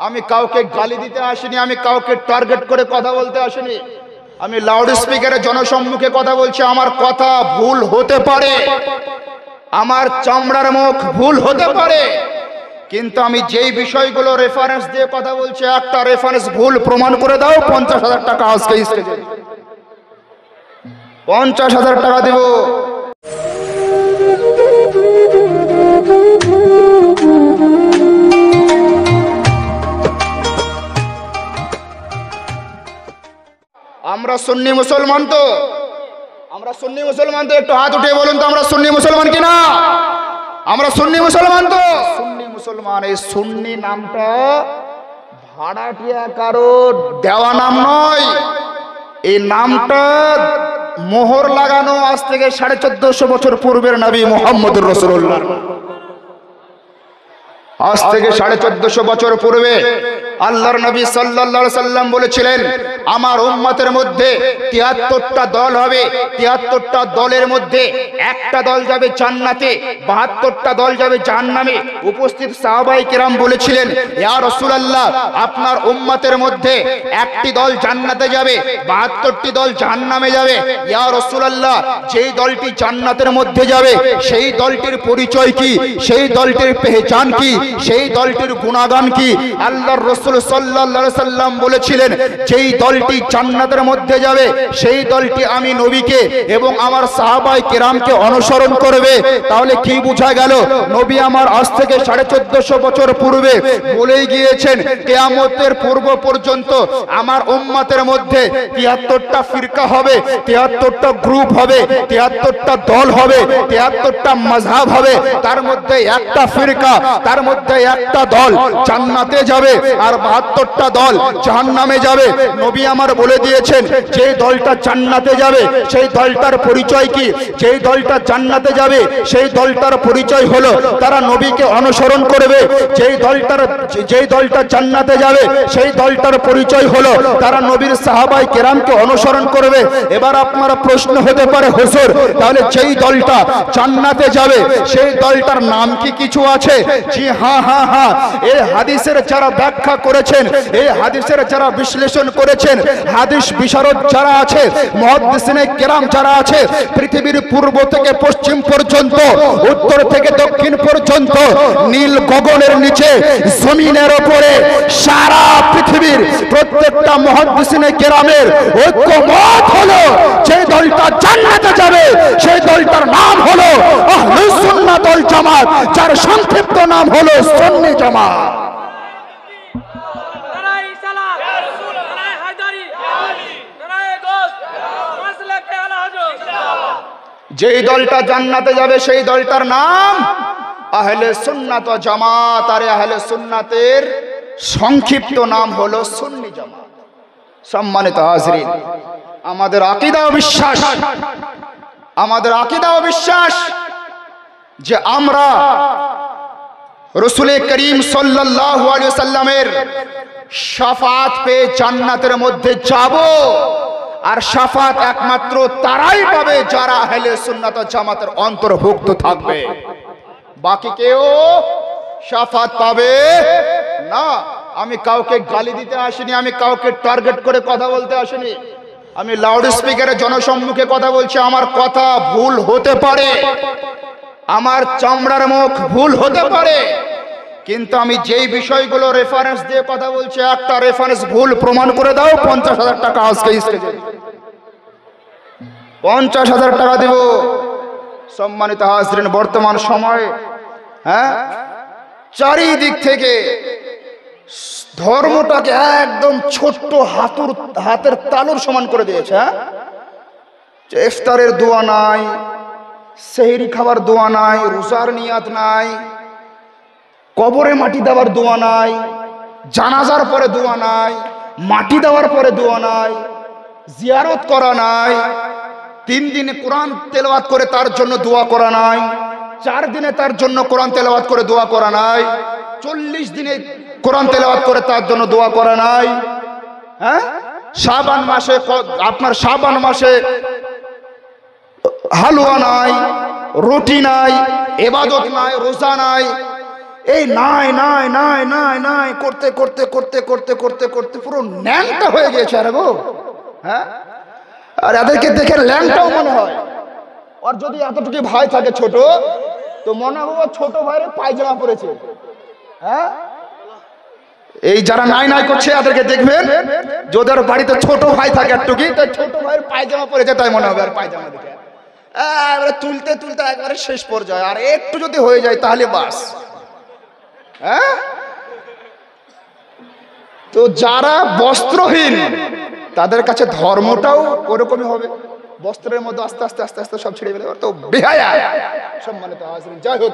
আমি কাউকে গালি দিতে আসিনি, আমি কাউকে টার্গেট করে কথা বলতে আসিনি। আমি লাউড স্পিকারে জনসম্মুখে কথা বলছি। আমার কথা ভুল হতে পারে, আমার চামড়ার মুখ ভুল হতে পারে, কিন্তু আমি যেই বিষয়গুলো রেফারেন্স দিয়ে কথা বলছি, একটা রেফারেন্স ভুল প্রমাণ করে দাও, 50,000 টাকা আজকে স্টেজে 50,000 টাকা দেব। আমরা সুন্নি মুসলমান তো, আমরা সুন্নি মুসলমান তো, একটু হাত উঠিয়ে বলুন তো আমরা সুন্নি মুসলমান কিনা? আমরা সুন্নি মুসলমান তো। সুন্নি মুসলমান, এই সুন্নি নামটা ভাড়াটিয়া কারো দেওয়া নাম নয়। এই নামটা মোহর লাগানো আজ থেকে 1450 বছর পূর্বের নবী মুহাম্মদুর রাসূলুল্লাহ। আজ থেকে 1450 বছর পূর্বে আল্লাহর নবী সাল্লাল্লাহু আলাইহি সাল্লাম বলেছিলেন, আমার উম্মতের মধ্যে 73টা দল হবে। 73টা দলের মধ্যে একটা দল যাবে জান্নাতে, 72টা দল যাবে জাহান্নামে। উপস্থিত সাহাবায়ে কেরাম বলেছিলেন, ইয়া রাসূলুল্লাহ, আপনার উম্মতের মধ্যে একটি দল জান্নাতে যাবে, 72টি দল জাহান্নামে যাবে। ইয়া রাসূলুল্লাহ, যেই দলটি জান্নাতের মধ্যে যাবে সেই দলটির পরিচয় কি, সেই দলটির পেহচান কি, সেই দলটির গুণগান কি? আল্লাহর রাসূল সাল্লাল্লাহু আলাইহি সাল্লাম বলেছিলেন, যেই দলটি জান্নাতের মধ্যে যাবে সেই দলটি আমি নবীকে এবং আমার সাহাবায়ে কেরামকে অনুসরণ করবে। তাহলে কি বোঝা গেল? নবী আমার আজ থেকে 1450 বছর পূর্বে বলেই গিয়েছেন, কিয়ামতের পূর্ব পর্যন্ত আমার উম্মতের মধ্যে 73টা ফিরকা হবে, 73টা গ্রুপ হবে, 73টা দল হবে, 73টা মাযহাব হবে। তার মধ্যে একটা ফিরকা, তার মধ্যে একটা দল জান্নাতে যাবে আর 72টা দল জাহান্নামে যাবে। নবী আমার বলে দিয়েছেন, যে দলটা জান্নাতে যাবে সেই দলটার পরিচয় কি? যেই দলটা জান্নাতে যাবে সেই দলটার পরিচয় হলো তারা নবীকে অনুসরণ করবে। যেই দলটা জান্নাতে যাবে সেই দলটার পরিচয় হলো তারা নবীর সাহাবায়ে কেরামকে অনুসরণ করবে। এবার আপনার প্রশ্ন হতে পারে, হুজুর, তাহলে যেই দলটা জান্নাতে যাবে সেই দলটার নাম কি কিছু আছে? জি হ্যাঁ হ্যাঁ হ্যাঁ, এই হাদিসের যারা ব্যাখ্যা করেছেন, এই হাদিসের যারা বিশ্লেষণ করেছেন, হাদিস বিশারদ যারা আছে, মুহাদ্দিসিনে কেরাম যারা আছে, পৃথিবীর পূর্ব থেকে পশ্চিম পর্যন্ত, উত্তর থেকে দক্ষিণ পর্যন্ত, নীল গগনের নিচে, জমিনের উপরে, সারা পৃথিবীর প্রত্যেকটা মুহাদ্দিসিনে কেরামের ঐক্যমত হলো যে দলটা জান্নাতে যাবে সেই দলটার নাম হলো আহলুস সুন্নাত ওয়াল জামাত, যার সংক্ষিপ্ত নাম হলো সুন্নি জামাত। যেই দলটা জান্নাতে যাবে সেই দলটার নাম আহলে সুন্নাত ওয়াল জামাত, আর আহলে সুন্নাতের সংক্ষিপ্ত নাম হলো সুন্নি জামাত। সম্মানিত হাজরিন, আমাদের আকীদা ও বিশ্বাস, আমাদের আকীদা ও বিশ্বাস যে আমরা রাসূল করিম সাল্লাল্লাহু আলাইহি ওয়াসাল্লামের শাফাআত পেয়ে জান্নাতের মধ্যে যাব। আর শাফাআত একমাত্র তারাই পাবে যারা আহলে সুন্নাত ওয়াল জামাতের অন্তর্ভুক্ত থাকবে, বাকি কেউ শাফাআত পাবে না। আমি কাউকে গালি দিতে আসিনি, আমি কাউকে টার্গেট করে কথা বলতে আসিনি। আমি লাউড স্পিকারে জনসম্মুখে কথা বলছি। আমার কথা ভুল হতে পারে, আমার চামড়ার মুখ ভুল হতে পারে, কিন্তু আমি যেই বিষয়গুলো রেফারেন্স দিয়ে কথা বলছি, একটা রেফারেন্স ভুল প্রমাণ করে দাও, 50,000 টাকা আজকে স্টেজে 50,000 টাকা দেব। সম্মানিত হাজরিন, বর্তমান সময়ে চারিদিক থেকে ধর্মটাকে একদম ছোট্ট হাতের তালুর সমান করে দিয়েছে। ইফতারের দোয়া নাই, সেহরি খাবার দোয়া নাই, রোজার নিয়াত নাই, কবরে মাটি দেওয়ার দোয়া নাই, জানাজার পরে দোয়া নাই, মাটি দেওয়ার পরে দোয়া নাই, জিয়ারত করা নাই, 3 দিনে কোরআন তেলাওয়াত করে তার জন্য দোয়া করা নাই, 4 দিনে তার জন্য কোরআন তেলাওয়াত করে দোয়া করা নাই, 40 দিনে কোরআন তেলাওয়াত করে তার জন্য দোয়া করা নাই। শাবান মাসে, আপনার শাবান মাসে হালুয়া নাই, রুটি নাই, ইবাদত নাই, রোজা নাই, এই নাই নাই নাই নাই নাই করতে করতে করতে করতে করতে করতে পুরো ন্যাংটা হয়ে গেছে। আরে গো, হ্যাঁ, আর এদেরকে দেখে ল্যাংটাও মনে হয়। আর যদি এতটুকু ভাই থাকে ছোট, তো মনে হবে ছোট ভাইয়ের পায়জামা পরেছে। হ্যাঁ, এই যারা নাই নাই করছে এদেরকে দেখবেন, যাদের বাড়িতে ছোট ভাই থাকে একটুকি, তাই ছোট ভাইয়ের পায়জামা পরেছে তাই মনে হবে। আর পায়জামা দেখে এবারে তুলতে তুলতে একবারে শেষ পর্যায়ে, আর একটু যদি হয়ে যায় তাহলে বাস। হ্যাঁ, তো যারা বস্ত্রহীন তাদের কাছে ধর্মটাও ওরকমই হবে। বস্ত্রের মধ্যে আস্তে আস্তে আস্তে আস্তে সব ছেড়ে ফেলে তো বেহায়া। সম্মানিত হাজিরিন, যাই হোক।